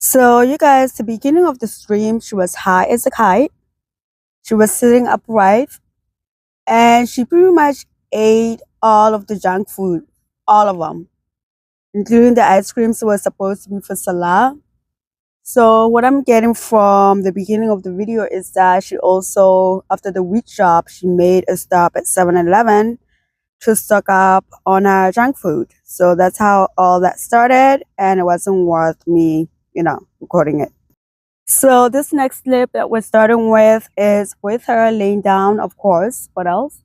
So, you guys, the beginning of the stream, she was high as a kite. She was sitting upright, and she pretty much ate all of the junk food, all of them, including the ice creams that were supposed to be for Salah. So, what I'm getting from the beginning of the video is that she also, after the wheat shop, she made a stop at 7-Eleven to stock up on her junk food. So, that's how all that started, and it wasn't worth me, recording it. So this next clip that we're starting with is with her laying down, of course. What else?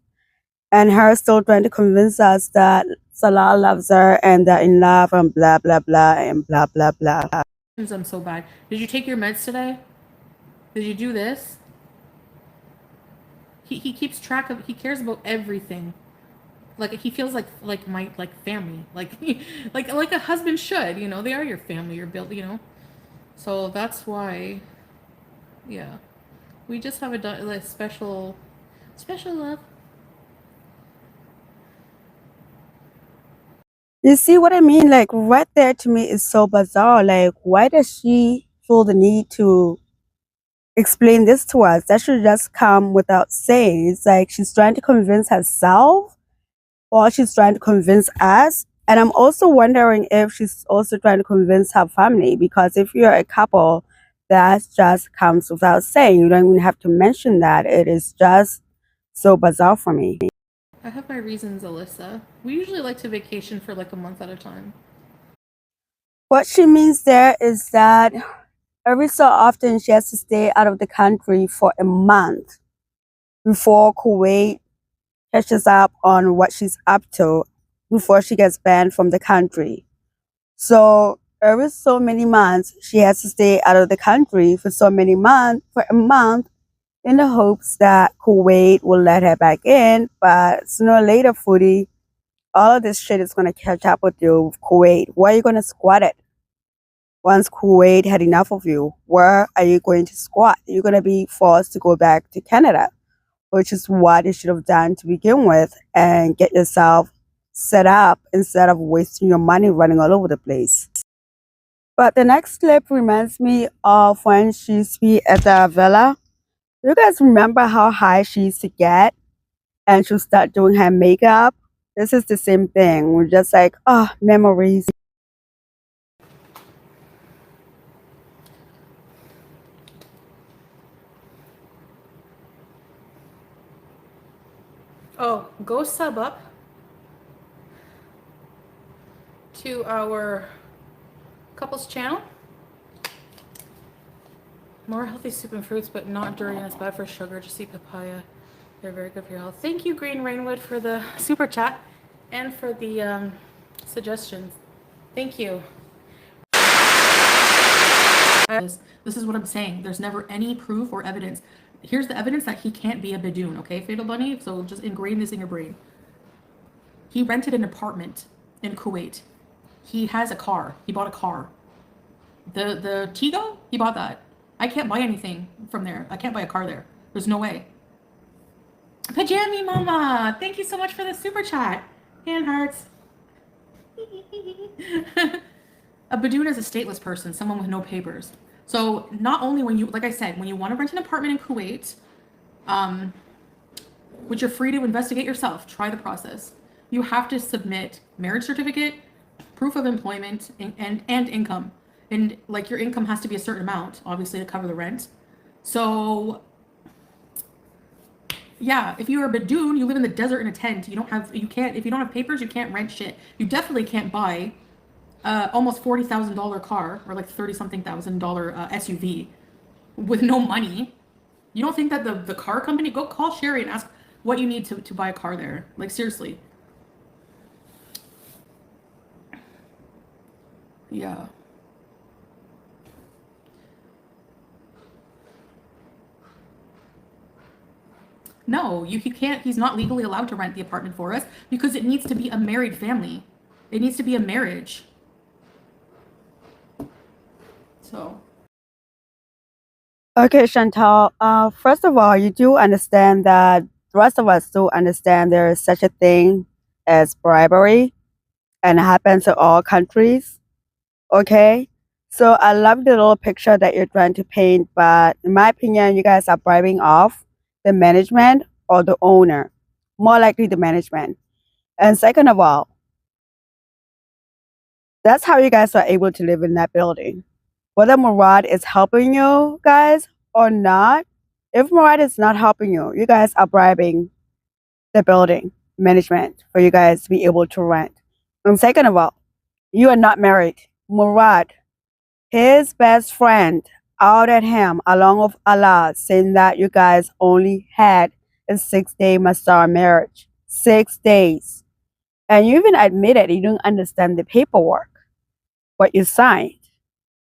And her still trying to convince us that Salah loves her and they're in love and blah blah blah and blah blah blah. I'm so bad. Did you take your meds today? Did you do this? He keeps track of. He cares about everything. Like he feels like my family. Like like a husband should. You know, they are your family. You're built. You know. So that's why. Yeah, we just have a special love. You see what I mean? Like right there to me is so bizarre. Like why does she feel the need to explain this to us? That should just come without saying. It's like she's trying to convince herself or she's trying to convince us. And I'm also wondering if she's also trying to convince her family, because if you're a couple, that just comes without saying. You don't even have to mention that. It is just so bizarre for me. I have my reasons, Alyssa. We usually like to vacation for like a month at a time. What she means there is that every so often she has to stay out of the country for a month before Kuwait catches up on what she's up to before she gets banned from the country. So every so many months, she has to stay out of the country for a month, in the hopes that Kuwait will let her back in. But sooner or later, Foodie, all of this shit is gonna catch up with you with Kuwait. Where are you gonna squat it? Once Kuwait had enough of you, where are you going to squat? You're gonna be forced to go back to Canada, which is what you should have done to begin with, and get yourself set up instead of wasting your money running all over the place. But the next clip reminds me of when she used to be at the villa. You guys remember how high she used to get and she'll start doing her makeup? This is the same thing. We're just like, oh, memories. Oh, go sub up to our couples channel. More healthy soup and fruits, but not durian. It's bad for sugar. Just eat papaya. They're very good for your health. Thank you, Green Rainwood, for the super chat and for the suggestions. Thank you. This is what I'm saying. There's never any proof or evidence. Here's the evidence that he can't be a Badoon, okay, Fatal Bunny? So just ingrain this in your brain. He rented an apartment in Kuwait. He has a car. He bought a car. The Tigo, he bought that. I can't buy anything from there. I can't buy a car there. There's no way. Pajami Mama, thank you so much for the super chat. Hand hearts. A Badoon is a stateless person, someone with no papers. So not only when you, like I said, when you want to rent an apartment in Kuwait, which you're free to investigate yourself, try the process. You have to submit marriage certificate, proof of employment, and income. And like your income has to be a certain amount, obviously, to cover the rent. So yeah, if you're a Badoon, you live in the desert in a tent. If you don't have papers, you can't rent shit. You definitely can't buy almost $40,000 car or like $30-something thousand SUV with no money. You don't think that the car company, go call Sherry and ask what you need to buy a car there. Like seriously. Yeah. No, he can't. He's not legally allowed to rent the apartment for us because it needs to be a married family. It needs to be a marriage. So. Okay, Chantal. First of all, you do understand that the rest of us do understand there is such a thing as bribery, and it happens in all countries. Okay, So I love the little picture that you're trying to paint, but in my opinion, you guys are bribing off the management or the owner. More likely the management. And second of all, that's how you guys are able to live in that building. Whether Murad is helping you guys or not, if Murad is not helping you, you guys are bribing the building management for you guys to be able to rent. And second of all, you are not married. Murad, his best friend, outed him along with Allah, saying that you guys only had a 6-day Masar marriage. 6 days. And you even admitted you don't understand the paperwork, what you signed.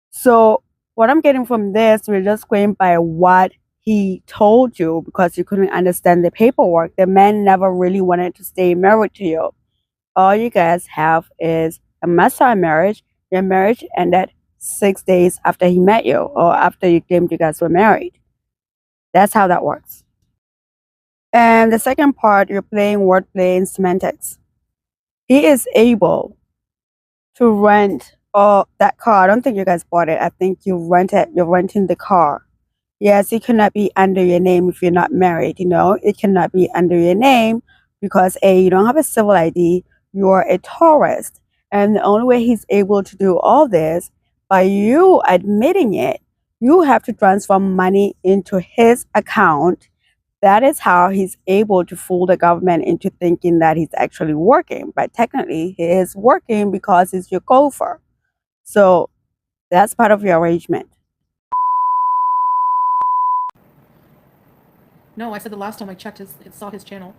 So what I'm getting from this, we're just going by what he told you because you couldn't understand the paperwork. The man never really wanted to stay married to you. All you guys have is a Masar marriage. Your marriage ended 6 days after he met you or after you claimed you guys were married. That's how that works. And the second part, you're playing wordplay and semantics. He is able to rent that car. I don't think you guys bought it. I think you're renting the car. Yes, it cannot be under your name if you're not married, It cannot be under your name because A, you don't have a civil ID, you're a tourist. And the only way he's able to do all this, by you admitting it, you have to transfer money into his account. That is how he's able to fool the government into thinking that he's actually working. But technically, he is working because he's your gopher. So that's part of your arrangement. No, I said the last time I checked saw his channel,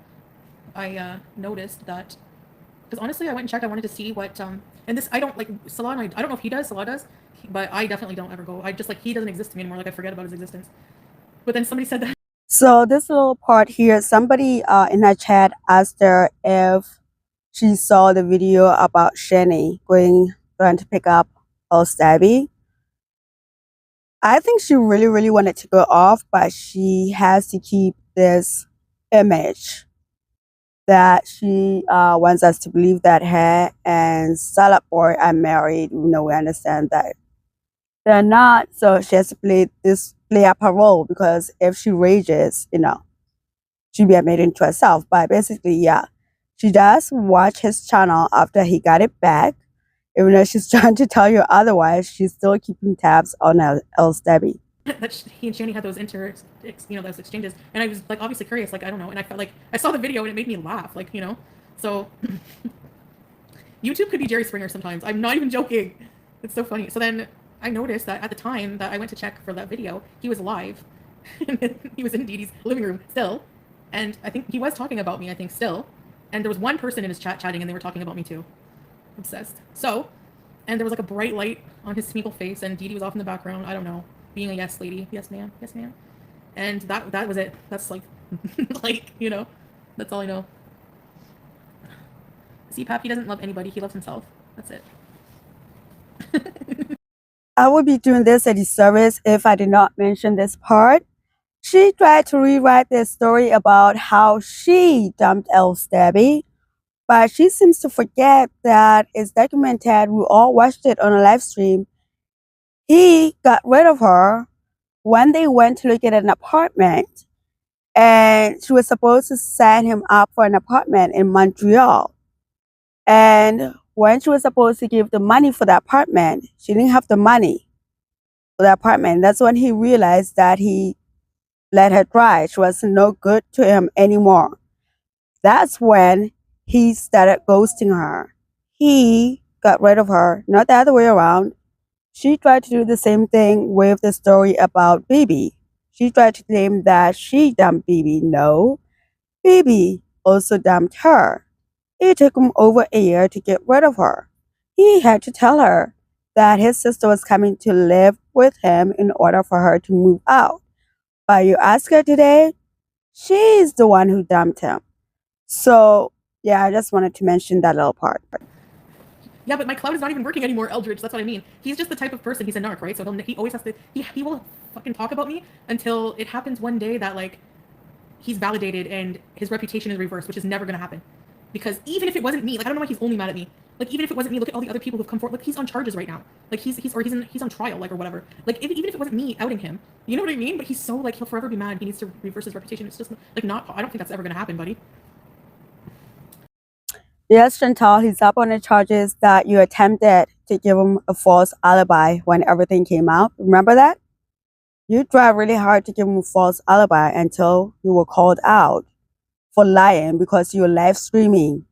I noticed that, because honestly I went and checked. I wanted to see what and this, I don't like Salah, and I don't know if he does, Salah does, but I definitely don't ever go. I just, like, he doesn't exist to me anymore. Like, I forget about his existence. But then somebody said that. So this little part here, somebody in her chat asked her if she saw the video about Shani trying to pick up Al-Stabi. I think she really, really wanted to go off, but she has to keep this image that she wants us to believe that her and Salah Boy are married. We understand that they're not, so she has to play up her role, because if she rages, she'll be admitting to herself. But basically, yeah, she does watch his channel after he got it back. Even though she's trying to tell you otherwise, she's still keeping tabs on Al-Stabi. That he and Shani had those those exchanges, and I was, like, obviously curious, like, I don't know, and I felt like I saw the video and it made me laugh, like, so YouTube could be Jerry Springer sometimes. I'm not even joking. It's so funny. So then I noticed that at the time that I went to check for that video, he was live. He was in Didi's living room still, and I think he was talking about me, still, and there was one person in his chat chatting, and they were talking about me too. Obsessed. So, and there was, like, a bright light on his Smeagol face, and Didi was off in the background. I don't know, being a yes lady. Yes ma'am, yes ma'am. And that was it. That's like that's all I know. See, Pappy doesn't love anybody, he loves himself. That's it. I would be doing this a disservice if I did not mention this part. She tried to rewrite the story about how she dumped Al-Stabi, but she seems to forget that it's documented. We all watched it on a live stream. He got rid of her when they went to look at an apartment, and she was supposed to sign him up for an apartment in Montreal. And when she was supposed to give the money for the apartment, she didn't have the money for the apartment. That's when he realized that he let her try. She was no good to him anymore. That's when he started ghosting her. He got rid of her, not the other way around. She tried to do the same thing with the story about Bibi. She tried to claim that she dumped Bibi. No, Bibi also dumped her. It took him over a year to get rid of her. He had to tell her that his sister was coming to live with him in order for her to move out. But you ask her today, she's the one who dumped him. So, yeah, I just wanted to mention that little part. Yeah, but my cloud is not even working anymore, Eldridge. That's what I mean. He's just the type of person. He's a narc, right? So he always has to. He will fucking talk about me until it happens one day that, like, he's validated and his reputation is reversed, which is never gonna happen. Because even if it wasn't me, like, I don't know why he's only mad at me. Like, even if it wasn't me, look at all the other people who've come forward. Like, he's on charges right now. Like, he's on trial, like, or whatever. Like, even if it wasn't me outing him, you know what I mean? But he's so, like, he'll forever be mad. He needs to reverse his reputation. It's just, like, not, I don't think that's ever gonna happen, buddy. Yes, Chantal, he's up on the charges that you attempted to give him a false alibi when everything came out. Remember that? You tried really hard to give him a false alibi until you were called out for lying because you were live streaming.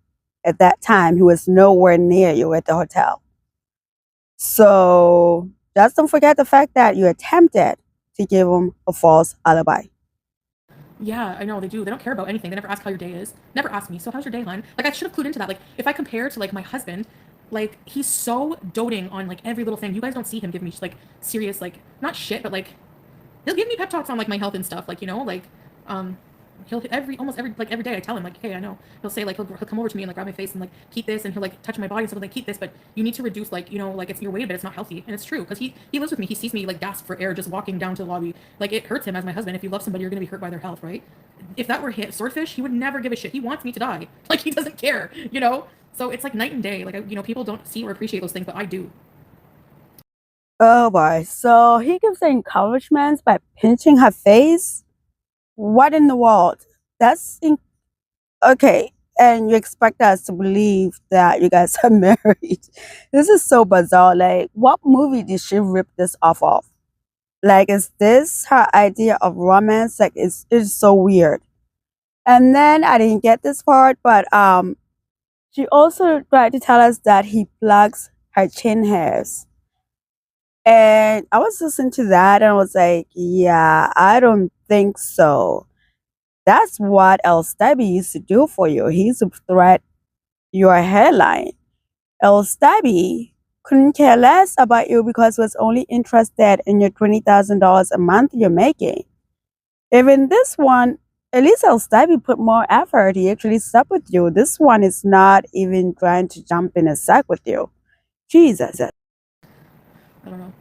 At that time, he was nowhere near you at the hotel. So just don't forget the fact that you attempted to give him a false alibi. Yeah, I know they do. They don't care about anything. They never ask how your day is. Never ask me. So how's your day, Len? Like, I should have clued into that. Like, if I compare to like my husband, like he's so doting on like every little thing. You guys don't see him give me like serious, like, not shit, but like he'll give me pep talks on like my health and stuff. Like, you know, like he'll almost every day I tell him like, hey, I know. He'll say like he'll come over to me and like grab my face and like keep this, and he'll like touch my body and stuff, like keep this, but you need to reduce, like, you know, like it's your weight, but it's not healthy. And it's true, because he lives with me. He sees me like gasp for air just walking down to the lobby. Like, it hurts him as my husband. If you love somebody, you're gonna be hurt by their health, right? If that were hit Swordfish, he would never give a shit. He wants me to die. Like, he doesn't care, you know? So it's like night and day. Like, you know, people don't see or appreciate those things, but I do. Oh boy. So he gives her encouragement by pinching her face? What in the world? That's okay. And you expect us to believe that you guys are married. This is so bizarre. Like, what movie did she rip this off of? Like, is this her idea of romance? Like, it's so weird. And then I didn't get this part, but she also tried to tell us that he plugs her chin hairs. And I was listening to that and I was like, yeah, I don't think so. That's what El Stabby used to do for you. He used to thread your hairline. El Stabby couldn't care less about you because he was only interested in your $20,000 a month you're making. Even this one, at least El Stabby put more effort. He actually slept with you. This one is not even trying to jump in a sack with you. Jesus. I don't know.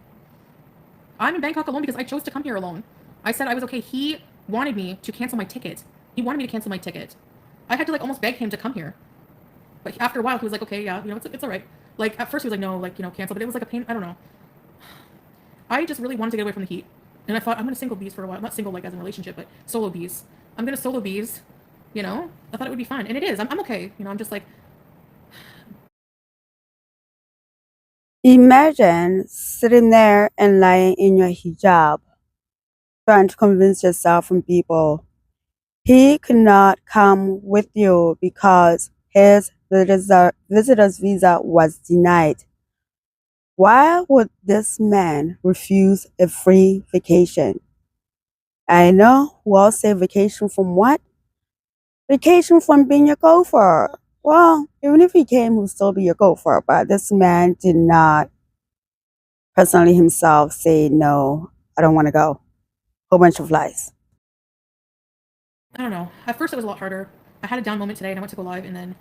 I'm in Bangkok alone because I chose to come here alone. I said I was okay. He wanted me to cancel my ticket. He wanted me to cancel my ticket. I had to like almost beg him to come here. But after a while, he was like, okay, yeah, you know, it's all right. Like, at first he was like, no, like, you know, cancel. But it was like a pain. I don't know. I just really wanted to get away from the heat. And I thought, I'm going to single bees for a while. Not single, like, as in a relationship, but solo bees. I'm going to solo bees, you know? I thought it would be fun. And it is. I'm okay. You know, I'm just like... Imagine sitting there and lying in your hijab, trying to convince yourself from people he could not come with you because his visitor's visa was denied. Why would this man refuse a free vacation? I know who all say vacation from what? Vacation from being a gopher. Well, even if he came, he would still be a gopher, but this man did not personally himself say, no, I don't want to go. Whole bunch of lies. I don't know. At first it was a lot harder. I had a down moment today and I went to go live and then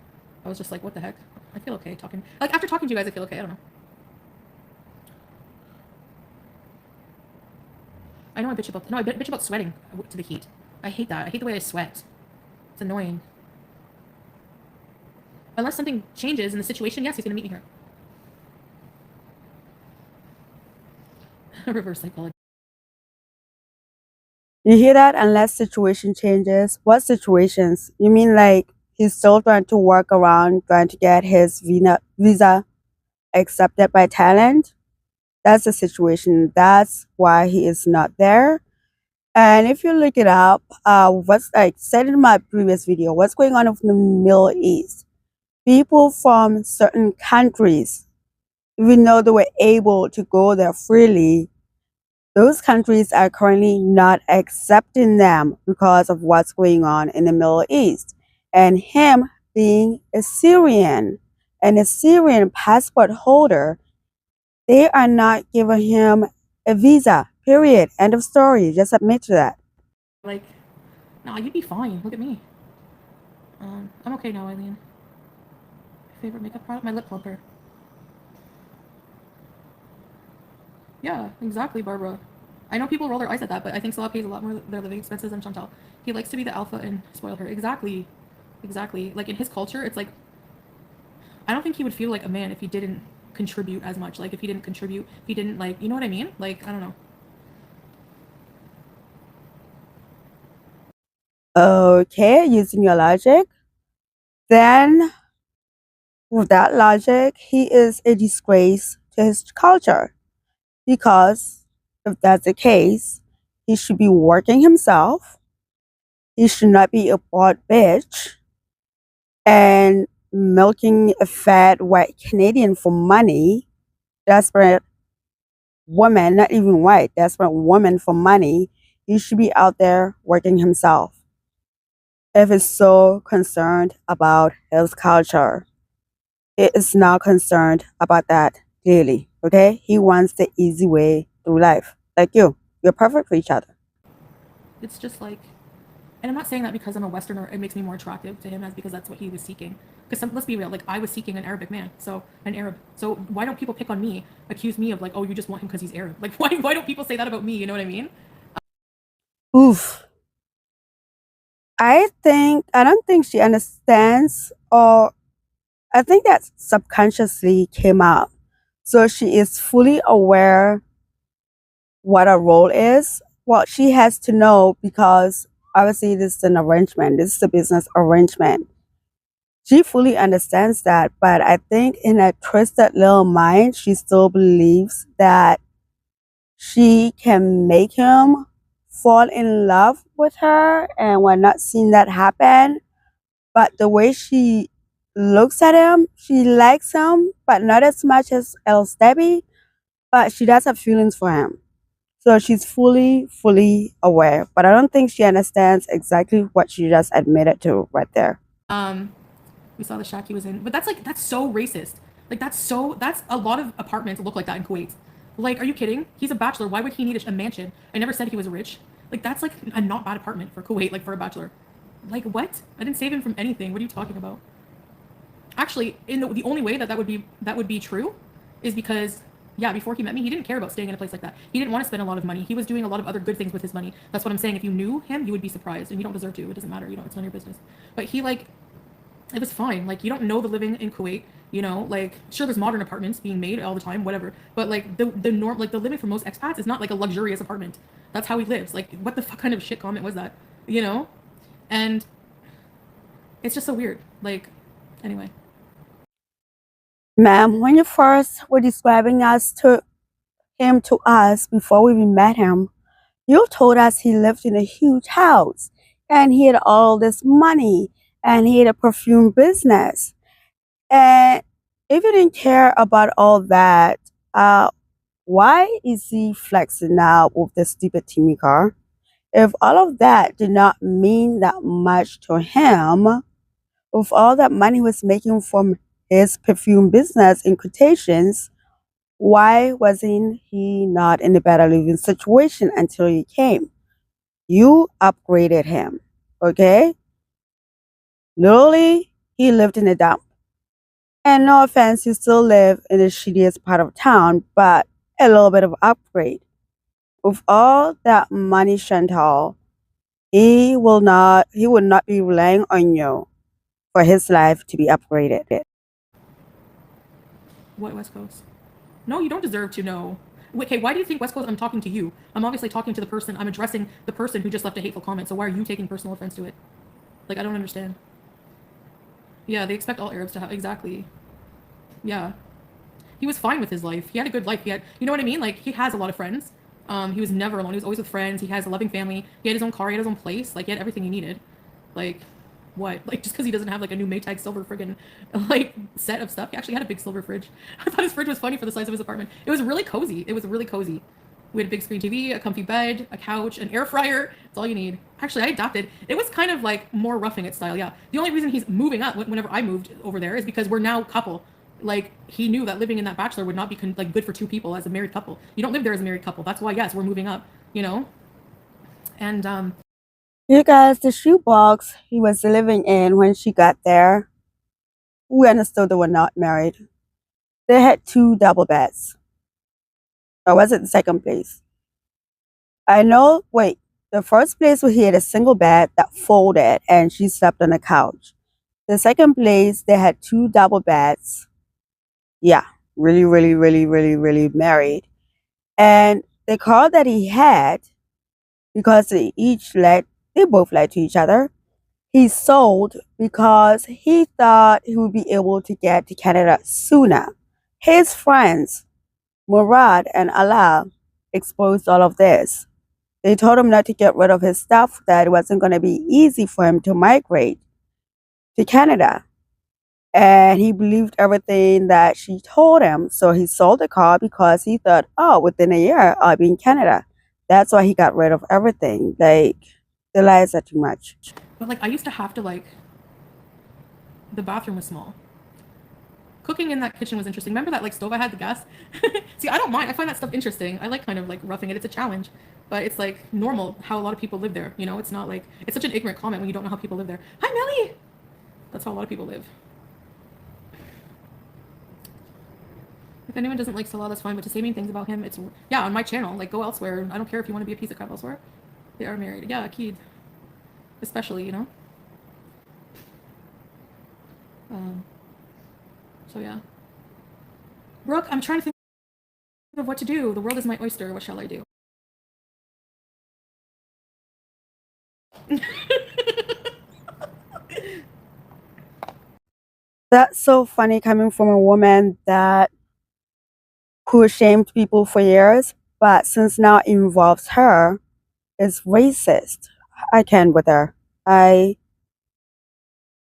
I was just like, what the heck? I feel okay talking. Like, after talking to you guys, I feel okay. I don't know. I know I bitch about... No, I bitch about sweating to the heat. I hate that. I hate the way I sweat. It's annoying. Unless something changes in the situation, yes, he's going to meet me here. Reverse psychology. You hear that? Unless situation changes. What situations? You mean like he's still trying to work around, trying to get his visa accepted by Thailand? That's the situation. That's why he is not there. And if you look it up, what's like said in my previous video, what's going on in the Middle East? People from certain countries, even though they were able to go there freely, those countries are currently not accepting them because of what's going on in the Middle East. And him being a Syrian and a Syrian passport holder, they are not giving him a visa, period. End of story. Just admit to that. Like, nah, you'd be fine. Look at me. I'm okay now, Eileen. Favorite makeup product? My lip plumper. Yeah, exactly, Barbara. I know people roll their eyes at that, but I think Salah pays a lot more their living expenses than Chantal. He likes to be the alpha and spoil her. Exactly. Exactly. Like, in his culture, it's like... I don't think he would feel like a man if he didn't contribute as much. Like if he didn't contribute, if he didn't like, you know what I mean? Like I don't know. Okay, using your logic, then with that logic, he is a disgrace to his culture. Because if that's the case, he should be working himself. He should not be a bought bitch and milking a fat white Canadian for money. Desperate woman, not even white, desperate woman for money. He should be out there working himself. If he's so concerned about his culture, it is not concerned about that clearly. Okay? He wants the easy way through life. Like you. You're perfect for each other. It's just like, and I'm not saying that because I'm a Westerner, it makes me more attractive to him as because that's what he was seeking. Because let's be real, like I was seeking an Arabic man, so an Arab. So why don't people pick on me, accuse me of like, oh, you just want him because he's Arab? Like why don't people say that about me? You know what I mean? Oof. I don't think she understands, or I think that subconsciously came out. So she is fully aware what her role is. Well, she has to know because obviously this is an arrangement. This is a business arrangement. She fully understands that, but I think in a twisted little mind, she still believes that she can make him fall in love with her, and we're not seeing that happen. But the way she looks at him, she likes him, but not as much as else Debbie, but she does have feelings for him. So she's fully aware, but I don't think she understands exactly what she just admitted to right there. Um, we saw the shack he was in, but that's so racist. Like that's a lot of apartments look like that in Kuwait. Like, are you kidding? He's a bachelor. Why would he need a mansion? I never said he was rich. Like that's like a not bad apartment for Kuwait, like for a bachelor. Like what? I didn't save him from anything. What are you talking about? Actually, in the only way that would be true is because yeah, before he met me, he didn't care about staying in a place like that. He didn't want to spend a lot of money. He was doing a lot of other good things with his money. That's what I'm saying. If you knew him, you would be surprised, and you don't deserve to. It doesn't matter. You know, it's none of your business. But he like it was fine. Like you don't know the living in Kuwait. You know, like sure there's modern apartments being made all the time, whatever. But like the norm, like the living for most expats is not like a luxurious apartment. That's how he lives. Like what the fuck kind of shit comment was that? You know, and it's just so weird. Like anyway. Ma'am, when you first were describing him to us before we even met him, you told us he lived in a huge house and he had all this money and he had a perfume business. And if you didn't care about all that, why is he flexing now with the stupid Timmy car? If all of that did not mean that much to him, with all that money he was making from his perfume business in quotations, why wasn't he not in a better living situation until he came? You upgraded him, okay? Literally, he lived in a dump. And no offense, he still live in the shittiest part of town, but a little bit of upgrade. With all that money, Chantal, he would not be relying on you for his life to be upgraded. What West Coast? No, you don't deserve to know. Okay, why do you think West Coast? I'm talking to you. I'm obviously talking to the person. I'm addressing the person who just left a hateful comment. So why are you taking personal offense to it? Like I don't understand. Yeah, they expect all Arabs to have exactly. Yeah, he was fine with his life. He had a good life. He had, you know what I mean? Like he has a lot of friends. He was never alone. He was always with friends. He has a loving family. He had his own car. He had his own place. Like he had everything he needed. Like what? Like just because he doesn't have like a new Maytag silver friggin' like set of stuff. He actually had a big silver fridge. I thought his fridge was funny for the size of his apartment. It was really cozy. It was really cozy. We had a big screen TV, a comfy bed, a couch, an air fryer. That's all you need. Actually, I adopted. It was kind of like more roughing it style. Yeah. The only reason he's moving up whenever I moved over there is because we're now couple. Like he knew that living in that bachelor would not be like good for two people as a married couple. You don't live there as a married couple. That's why yes, we're moving up. You know. And You guys, the shoebox he was living in when she got there, we understood they were not married. They had 2 double beds. Or was it the second place? I know, wait, the first place where he had a single bed that folded and she slept on the couch. The second place, they had 2 double beds. Yeah, really married. And the car that he had, because they both lied to each other, he sold because he thought he would be able to get to Canada sooner. His friends, Murad and Allah, exposed all of this. They told him not to get rid of his stuff, that it wasn't going to be easy for him to migrate to Canada. And he believed everything that she told him. So he sold the car because he thought, oh, within a year, I'll be in Canada. That's why he got rid of everything. Like, the lies are too much. But like, I used to have to like, the bathroom was small. Cooking in that kitchen was interesting. Remember that like stove I had, the gas? See, I don't mind. I find that stuff interesting. I like kind of like roughing it. It's a challenge. But it's like normal how a lot of people live there. You know, it's not like, it's such an ignorant comment when you don't know how people live there. Hi, Melly! That's how a lot of people live. If anyone doesn't like Salah, that's fine. But to say mean things about him, it's, yeah, on my channel. Like, go elsewhere. I don't care if you want to be a piece of crap elsewhere. They are married. Yeah, Akid. Especially, you know? So yeah. Brooke, I'm trying to think of what to do. The world is my oyster. What shall I do? That's so funny coming from a woman that who shamed people for years, but since now it involves her, is racist. I can't with her. I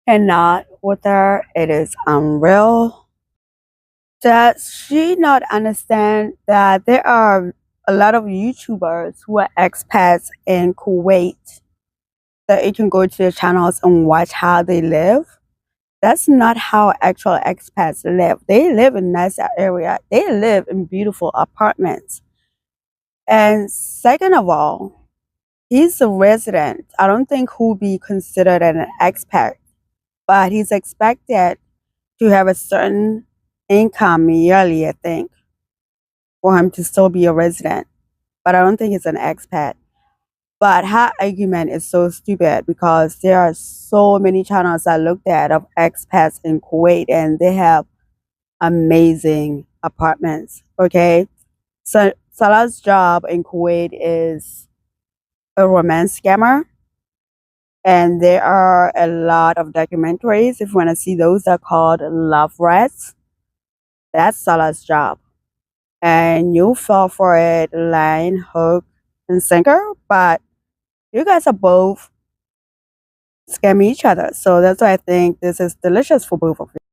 cannot with her. It is unreal. Does she not understand that there are a lot of YouTubers who are expats in Kuwait, that you can go to their channels and watch how they live? That's not how actual expats live. They live in nice area. They live in beautiful apartments. And second of all, he's a resident. I don't think he'll be considered an expat, but he's expected to have a certain income yearly, I think, for him to still be a resident. But I don't think he's an expat. But her argument is so stupid because there are so many channels I looked at of expats in Kuwait and they have amazing apartments. Okay. So Salah's job in Kuwait is a romance scammer. And there are a lot of documentaries. If you want to see those, they're called Love Rats. That's Salah's job. And you fall for it line, hook, and sinker. But you guys are both scamming each other. So that's why I think this is delicious for both of you.